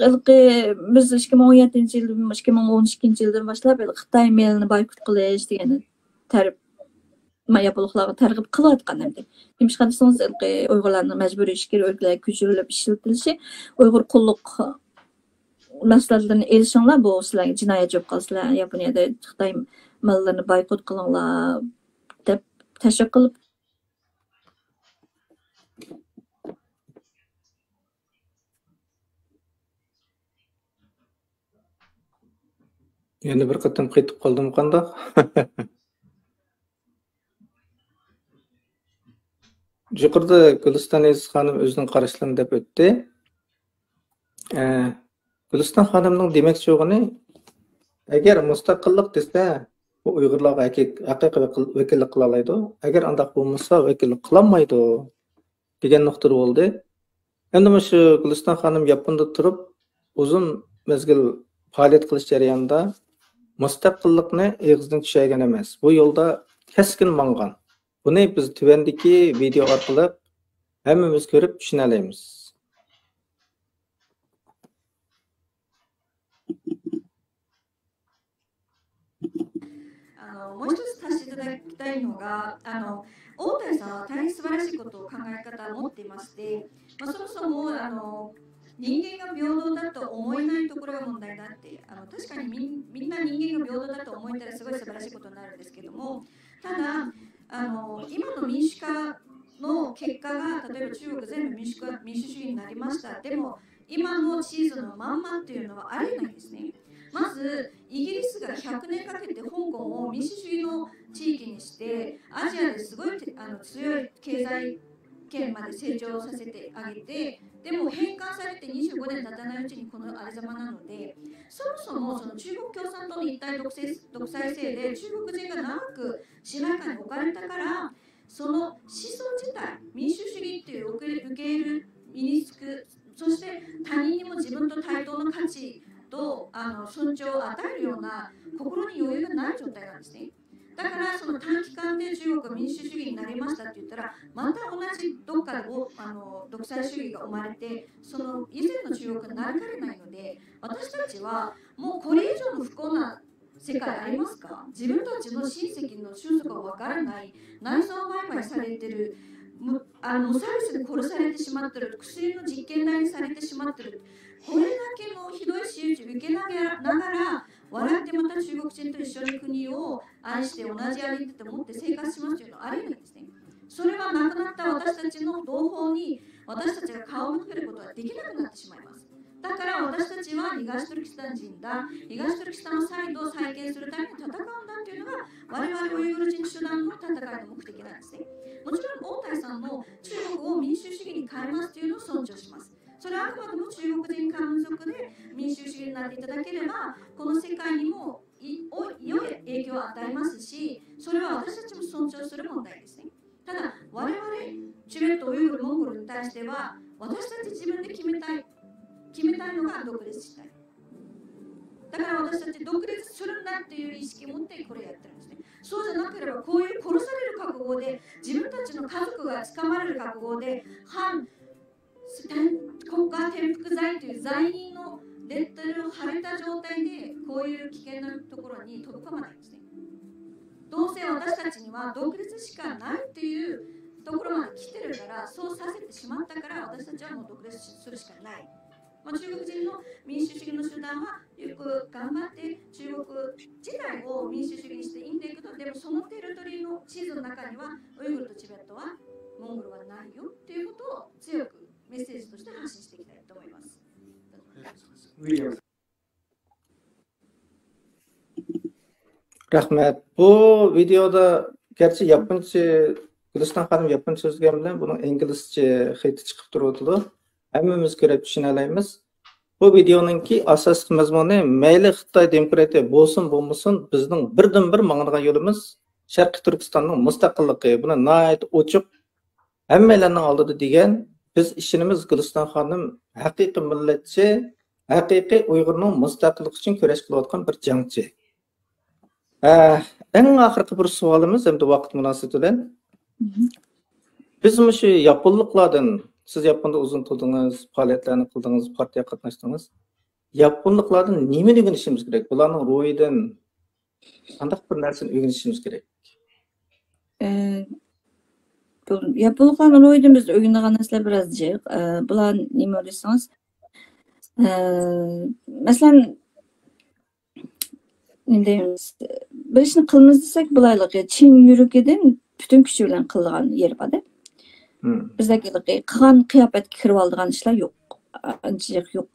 biz 2017-yil, 2012-yildan boshlab Xitoy mailini boykot qilish degan yapılıqlarga targ'ib qilayotgan endi. Nima qilsangiz, Uyg'urlarning majburiy ishga o'rgilib, ko'chirilib ishlatilishi, Uyg'ur qulluq mahsulotlarini elishinglar, bu sizlarga jinoyat job qilsizlar, Yaponiyada Xitoy mallarini boykot qilinglar deb tashviq qilib Yana bir qatam qaytib qoldim qandoq? Yuqorida Guliston Aziz xonim o'zining qarashlarini deb o'tdi. Guliston xonimning demoqchi bo'lgani, agar mustaqillik desa, bu Uyg'urlarga haqiqiy vakillik qila oladi. Agar undaq bo'lmasa, vakillik qila olmaydi degan nuqtada bo'ldi. Endi shu Guliston xonim Yaponda turib, uzun mezgil faoliyat qilish jarayonida mustaqillikni eg'izdan tushirgan emas. Bu yo'lda keskin mangan. Buni biz tuvandagi video orqali hammamiz ko'rib tushuna olamiz.もう一つ足していただきたいのが、大谷さんは大変素晴らしいことを考え方を持っていまして、そもそも人間が平等だと思えないところが問題だって、確かにみんな人間が平等だと思えたらすごい素晴らしいことになるんですけども、ただ今の民主化の結果が、例えば中国全部民主主義になりました。でも今のシーズンのまんまっていうのはありえないんですね。まずイギリスが100年かけて香港を民主主義の地域にして、アジアですごい強い経済圏まで成長させてあげて、でも返還されて25年経たないうちにこのありさまなので、そもそも中国共産党の一体独裁制で中国人が長く支配下に置かれたから、その思想自体、民主主義っていう受け入れる身につく、そして他人にも自分と対等の価値と尊重を与えるような心に余裕がない状態なんですね。だからその短期間で中国が民主主義になりましたって言ったら、また同じどっかで独裁主義が生まれて、その以前の中国になりかねないので、私たちはもうこれ以上の不幸な世界ありますか？自分たちの親戚の種族がわからない、内臓売買されてる、無差別で殺されてしまってる、薬の実験台にされてしまってる、これだけのひどい仕打ちを受けながら笑ってまた中国人と一緒に国を愛して同じアイデンティティを持って生活しますというのはありえないんですね。それは亡くなった私たちの同胞に私たちが顔を向けることはできなくなってしまいます。だから私たちは東トルキスタン人だ。東トルキスタンを再度再建するために戦うんだっていうのが我々ウイグル人集団の戦いの目的なんですね。もちろん王太さんも中国を民主主義に変えますというのを尊重します。それはあくまでも中国人漢族で民主主義になっていただければ、この世界にも良い影響を与えますし、それは私たちも尊重する問題ですね。ただ、我々チベット、ウイグル、モンゴルに対しては、私たち自分で決めたいのが独立したい。だから私たち独立するんだっていう意識を持ってこれやってるんですね。そうじゃなければ、こういう殺される覚悟で、自分たちの家族が捕まれる覚悟で、国家転覆罪という罪人のレッテルを貼れた状態でこういう危険なところに飛び込まないんですね。どうせ私たちには独立しかないというところまで来てるから、そうさせてしまったから私たちはもう独立するしかない。中国人の民主主義の集団はよく頑張って中国自体を民主主義にしていいんだけど、でもそのテリトリーの地図の中にはウイグルとチベットはモンゴルはないよっていうことを強くメッセージとして発信していきたいと思います。Rahmet. Bu videoda gerçi yapınca Gülistan Hanım yapın sözgen bilen bunun İngilizce xeti çıkıp duruyordu. Hemmimiz görüp düşünelayımız. Bu videonunki asas mazmunu meyli Xitay demokratiya bolsun bolmasın bizning birdan bir mang'ilgan yo'limiz Sharqiy Turkistonning mustaqilligi. Buni nihoyat ochiq hammalarning oldida degan biz ishimiz Gülistan Hanım haqiqiy millatchi, haqiqiy Uyg'urning mustaqilligi uchun kurash qilayotgan bir jangchi. Eng oxirgi bir savolimiz endi vaqt munosabati bilan biz shu yaponliklardan siz Yaponda uzun turdingiz, faoliyatlarni qildingiz, partiyaga qatnashdingiz. Yaponliklardan nima o'rganishimiz kerak? Bularning ro'yidan qanday bir narsani o'rganishimiz kerak? Yaponlarning ro'yidan biz o'rgangan narsalar biroz jiq. Bular nima desangiz, masalan, bir ishni qilamiz desak, bularga chin yuragidan butun kuchi bilan qilgan yeri bor. Bizdagi qilgan qiyofatga kirib oladigan ishlar yo'q. Ancha yo'q.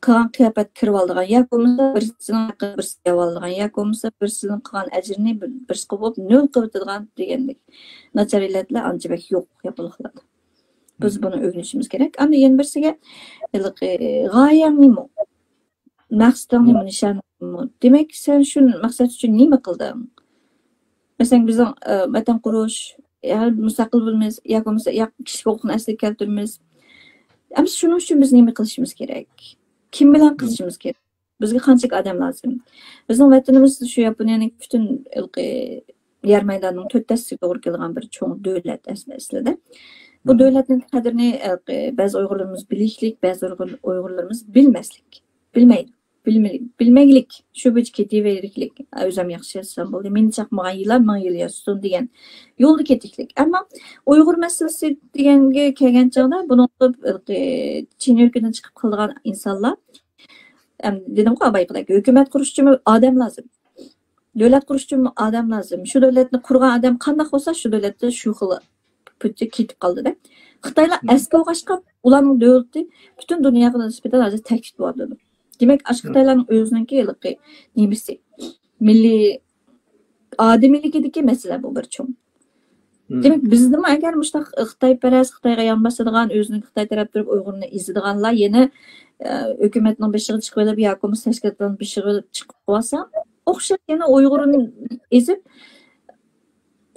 Qilgan qiyofatga kirib oladigan yoki bo'lmasa birisining birisiga oladigan yoki bo'lmasa birisining qilgan ajrini birisi qilib nol qilib o'tadigan degandek nachar illatlar ancha yo'q yaponliklarda. Biz buni o'rganishimiz kerak. Ana yana birisiga g'oyang nima? Maqsading nima, nishoning nima? Demak, sen shu maqsad uchun nima qilding? Masalan, bizning vatan qurish, mustaqil bo'lamiz, yoki bo'lmasa kishilik huquqni asliga keltiramiz. Ammo shuning uchun biz nima qilishimiz kerak? Kim bilan qilishimiz kerak? Bizga qancha odam lozim? Bizning vatanimiz shu Yaponiyaning butun yer maydonining to'rttasiga to'g'ri kelgan bir cho'ng davlat aslida. Bu davlatning qadrini ba'zi Uyg'urlarimiz bilishlik, ba'zi Uyg'urlarimiz bilmaslik, bilmaylik, shu bo'yicha ketaveriklik, o'zim yaxshi yashasam bo'ldi, meni chaqmagan yillar 1000 yil yashasin degan yo'lda ketiklik. Ammo Uyg'ur masalasi deganga kelgan chog'da buni chin yurtidan chiqib qilgan insonlar, dedim-ku abayqidagi hukumat qurish uchun odam lozim. Davlat qurish uchun odam lozim. Shu davlatni qurgan odam qanday bo'lsa, shu davlatda shu xil putga ketib qoldi-da. Xitoylar eski o'g'ashqa ularning davlati butun dunyoga nisbatan hozir ta'kid bo'ladi. Demek Xitoylarning o'zininki nemisi milliy odamiyligidagi masala bu bir cho'ng. Demak, bizda ham agar mushta Xitoyparast, Xitoyga yonbosadigan, o'zining Xitoy taraf turib Uyg'urni izlaydiganlar yana hukumatning beshiga chiqib olib yoki bo'lmasa tashkilotlarning beshiga chiqib qolsa, o'xshab yana Uyg'urni ezib,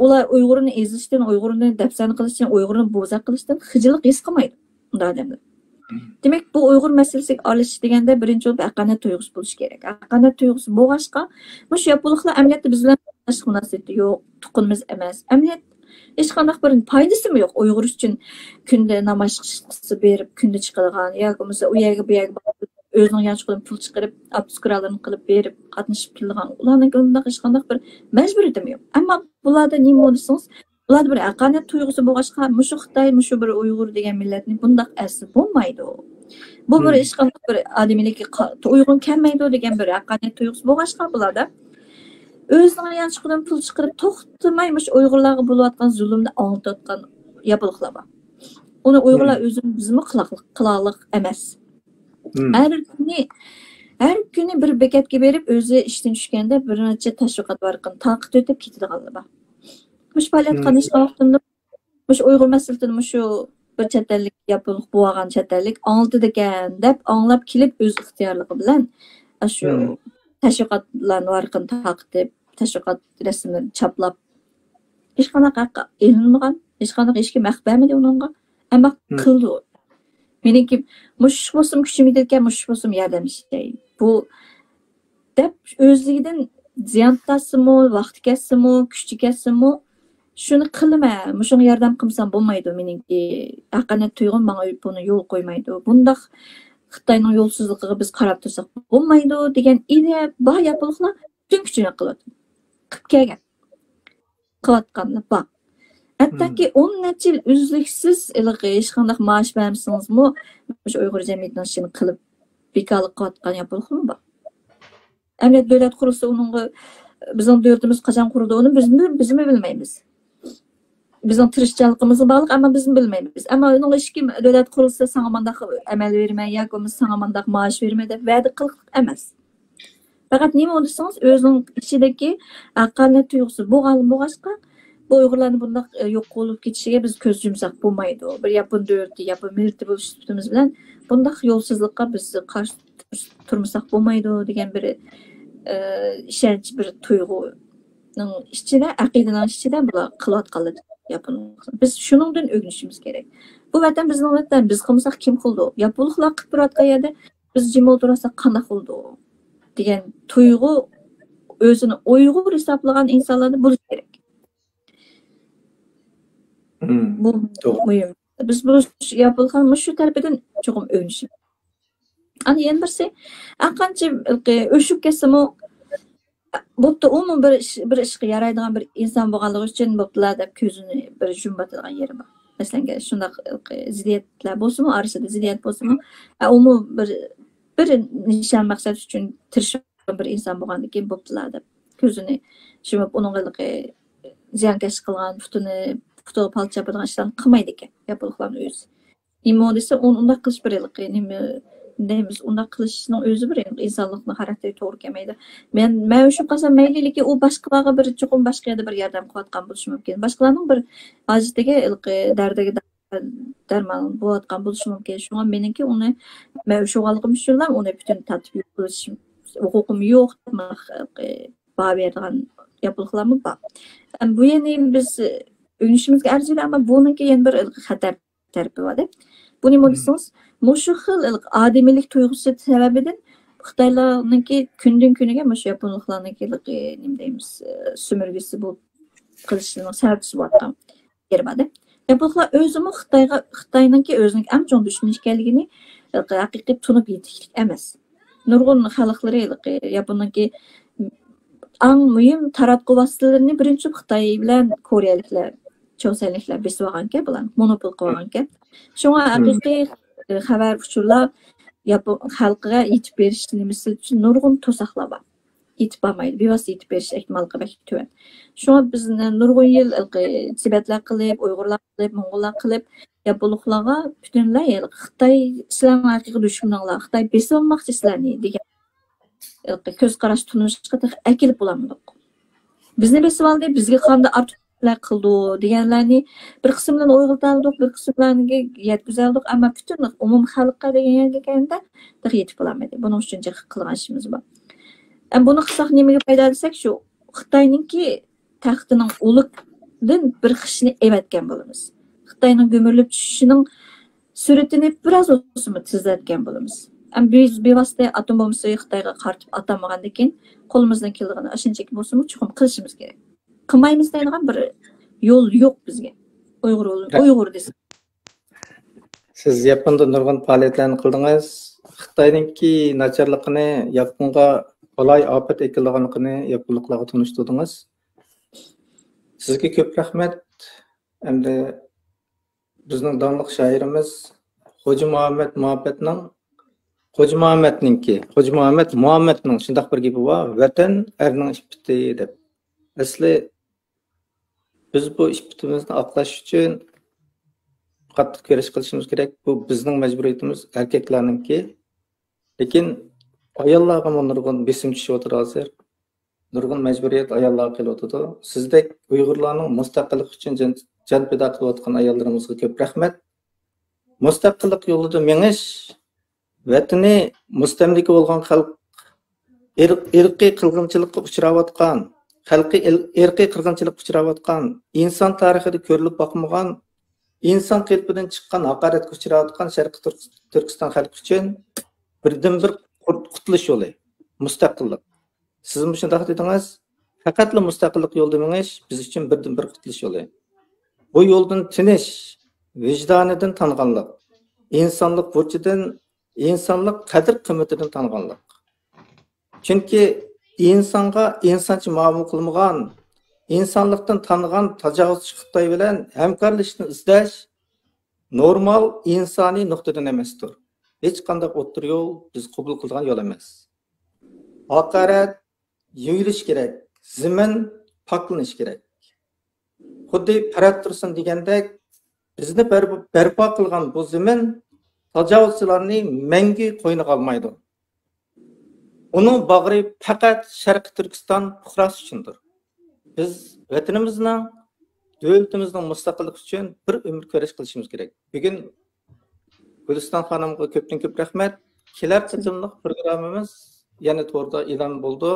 ular Uyg'urni ezishdan, Uyg'urni dafsan qilishdan, Uyg'urni bo'za qilishdan xijillik his qilmaydi unda odamlar. Demek bu Uyg'ur masalasiga olish deganda birinchi bo'lib haqonat tuyg'usi bo'lishi kerak. Haqonat tuyg'usi bo'lg'achqa, mush yaponliklar amaliyotda biz bilan tashqi munosabati yo'q, tuqqunimiz emas. Amaliyot hech qanday bir foydasimi yo'q Uyg'ur uchun kunda namoyish qilishni berib, kunda chiqadigan yoki bo'lmasa u yerga bu yerga o'zining yanchiqdan pul chiqarib, obskuralarini qilib berib, qatnashib kelgan. Ularning bunday hech qanday bir majburiyati yo'q. Ammo bularda nima bo'lsangiz, ularda bir haqonat tuyg'usi bo'lg'achqa, mushu Xitoy, mushu bir Uyg'ur degan millatning bunday asli bo'lmaydi. Bu bir hech qanday bir odamiylikka uyg'un kelmaydi degan bir haqonat tuyg'usi bo'lg'achqa bularda o'zining yanchiqdan pul chiqarib to'xtamay mush Uyg'urlarga bo'layotgan zulmni anlatayotgan yaponliklar bor. Onu Uyg'urlar o'zimizni qilaqliq emas. Her günü bir bekatga berib, o'zi ishdan tushganda bir necha tashviqot orqali taqit o'tib ketadiganlar bor. Mush faoliyat qilishga vaqtimda mush Uyg'ur masalasini mushu bir chet ellik yapılıq bo'lgan chet ellik oldi degan deb anglab kelib o'z ixtiyorligi bilan shu tashviqotlarni orqali taqib, tashviqot rasmlarini chaplab hech qanaqa e'linmagan, hech qanaqa hech kim haq bermadi unga. Ammo qildi. Meniki mush bo'lsam kuchim yetgan, mush bo'lsam yordam ishlay. Bu deb o'zligidan ziyon tasimi, vaqt kesimi, kuch kesimi shuni qilma, mushunga yordam qilsam bo'lmaydi meniki. Haqanat tuyg'um menga buni yo'l qo'ymaydi. Bundaq Xitoyning yo'lsizligiga biz qarab tursak bo'lmaydi degan ideya bor yapılıqlar bütün kuchini qiladi. Qilib kelgan. Qilayotganlar bor. Hattoki 10 necha yil uzluksiz hech qanday maash bermasingizmi, o'sha Uyg'ur jamiyatining ishini qilib bekorlik qilayotgan yapılıqlar bor. Emniyet davlat qurulsa uningga bizning davlatimiz qachon qurildi, uni biz bilmaymiz. Bizning tirishchiligimiz bog'liq, ammo biz bilmaymiz. Ammo uning hech kim davlat qurilsa senga mandaq amal bermay yoki senga mandaq maash bermay deb va'da qiliq emas. Faqat nima desangiz, o'zining ichidagi aqalli tuyg'usi bo'lg'achqa bu Uyg'urlarni bundaq yo'q bo'lib ketishiga biz ko'z yumsak bo'lmaydi. Bir yapon davlati, yapon millati bo'lishimiz bilan bundaq yo'lsizlikqa biz qarshi turmasak bo'lmaydi degan bir ishonch, bir tuyg'uning ichida, aqidaning ichida bular qilayotganlar yapon. Biz shuningdan o'rganishimiz kerak. Bu vatan bizning vatan, biz qilmasak kim qildi? Yaponlar qilib turadigan yerda biz jim o'tirsak qanday qildi degan tuyg'u o'zini Uyg'ur hisoblagan insonlarda bo'lishi kerak. Bu muhim. Biz bu yapılgan shu tarafidan cho'qim o'rganishimiz. Ana yana birsi, qancha o'shib ketsami, bo'pti, umuman bir ishga yaraydigan bir inson bo'lganligi uchun bo'ptilar deb ko'zini bir yumbatadigan yeri bor. Masalan, shunday ziddiyatlar bo'lsa-mu, orasida ziddiyat bo'lsa-mu, umuman bir nishon maqsad uchun tirishgan bir inson bo'lgandan keyin bo'ptilar deb ko'zini yumib, uningga ziyonkash qilgan putini kutup palça yapılan işlerini kılmaydı ki yapılıkların özü. Nima desa unda qilish bir nima deymiz, unda qilishning o'zi bir insonlikning xarakteri to'g'ri kelmaydi. Men shu qasam mayliligi u boshqalarga bir cho'qim boshqa yerda bir yordam qilayotgan bo'lishi mumkin. Boshqalarning bir hojatiga dardiga darmon bo'layotgan bo'lishi mumkin. Shunga meniki uni men shu'g'aligim uchunlar uni butun tatbiq qilish huquqim yo'q deb beradigan yapılıklarmi bor. Bu yana biz öğrenişimizge arzuyla ama bununki yana bir xatar tarafi var. Bu nima desangiz, mushu xil odamiylik tuyg'usi sababidan Xitoylarniki kundan kuniga mushu yaponlarniki nima deymiz, sumirgisi bu qilishining sababchisi bo'layotgan yer bor. Yaponlar o'zimi Xitoyniki o'zining eng chong dushman ekanligini haqiqiy tunib yetishlik emas. Nurg'un xalqlari Yaponiki eng muhim taratqu vositalarini birinchi Xitoy bilan Koreyaliklar, Cho'sanliklar besib olganki, bular monopol qilganki. Shunga haqiqiy xabar uchurlar Yapon xalqiga yetib berish nimasi uchun nurg'un to'saqlar bor. Yetib bormaydi, bevosita yetib berish ehtimolga tuvan. Shunga biz nurg'un yil Tibetlar qilib, Uyg'urlar qilib, Mo'ng'ullar qilib, Yaponlarga butunlay Xitoy sizlarning haqiqiy dushmaninglar, Xitoy besib olmoqchi sizlarni degan ko'z qarash tunishga akilib bo'lamiz. Bizni besib oldi, bizga qanday artlar qildi deganlarni bir qismdan o'yg'ildik, bir qismlarga yetkazdik, ammo butun umum xalqqa degan kelganda yetib bo'lmaydi. Buning uchun qilgan ishimiz bor. Buni qilsak nimaga foyda desak, shu Xitoyninki taxtining ulug'dan bir xishni evatgan bo'lamiz. Xitoyning go'mirilib tushishining suratini biroz o'sib tizlatgan bo'lamiz. Biz bevosita atom bombasi Xitoyga qartib atamagandan keyin qo'limizdan kelganini shunchaki bo'lsa-mu chuqur qilishimiz kerak. Qilmaymiz deydigan bir yo'l yo'q bizga. Uyg'ur desa. Siz Yaponda nurg'un faoliyatlarni qildingiz. Xitoyninki nacharligini, Yaponga qulay ofat ekanligini yaponliklarga tunishtirdingiz. Sizga ko'p rahmat. Endi bizning donliq shoirimiz Xo'ja Muhammadning shundoq bir gapi bor, vatan erning ispiti deb. Asli biz bu ispitimizni oqlash uchun qattiq kurash qilishimiz kerak. Bu bizning majburiyatimiz, erkaklarninki. Lekin ayollarga nurg'un besim tushyapti hozir. Nurg'un majburiyat ayollarga kelyapti. Sizdek Uyg'urlarning mustaqillik uchun jan pido qilayotgan ayollarimizga ko'p rahmat. Mustaqillik yo'lida menish, vatani mustamlika bo'lgan xalq irqiy qirg'inchilikka uchrayotgan, xalqi irqiy qirg'inchilikka uchrayotgan, inson tarixida ko'rilib boqmagan, inson qalbidan chiqqan haqoratga uchrayotgan Sharqiy Turkiston xalqi uchun birdan-bir qutulish yo'li, mustaqillik. Siz bu shunday dedingiz, faqatla mustaqillik yo'lida menish biz uchun birdan-bir qutulish yo'li. Bu yo'ldan tinish, vijdonidan tanganlik, insonlik burchidan, insonlik qadr-qimmatidan tanganlik. Chunki insonga insoncha muomala qilmagan, insonlikdan tangan tajovuzchi Xitoy bilan hamkorlashishni izlash normal insoniy nuqtadan emasdir. Hech qanday o'tir yo'l biz qabul qilgan yo'l emas. Haqorat yuyilish kerak, zimin poklanish kerak. Xuddi Farad Tursun degandek, bizni barpo qilgan bu zimin tajovuzchilarni mangu qo'yniga olmaydi. Onun bağrı faqat Sharqiy Turkiston fuqarosi uchundir. Biz vatanimizning, davlatimizning mustaqillik uchun bir umr kurash qilishimiz kerak. Bugun Guliston xonimga ko'pdan-ko'p rahmat. Kelar qismliq programmamiz yana to'g'rida e'lon bo'ldi.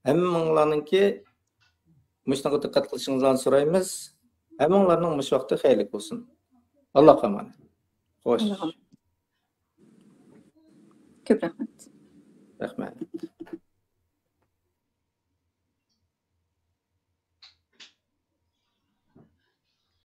Hammanglarningki mushunga diqqat qilishingizni so'raymiz. Hammanglarning mush vaqti xayrli bo'lsin. Alloh emanet. Xo'sh. Ko'p rahmat. Rahmat.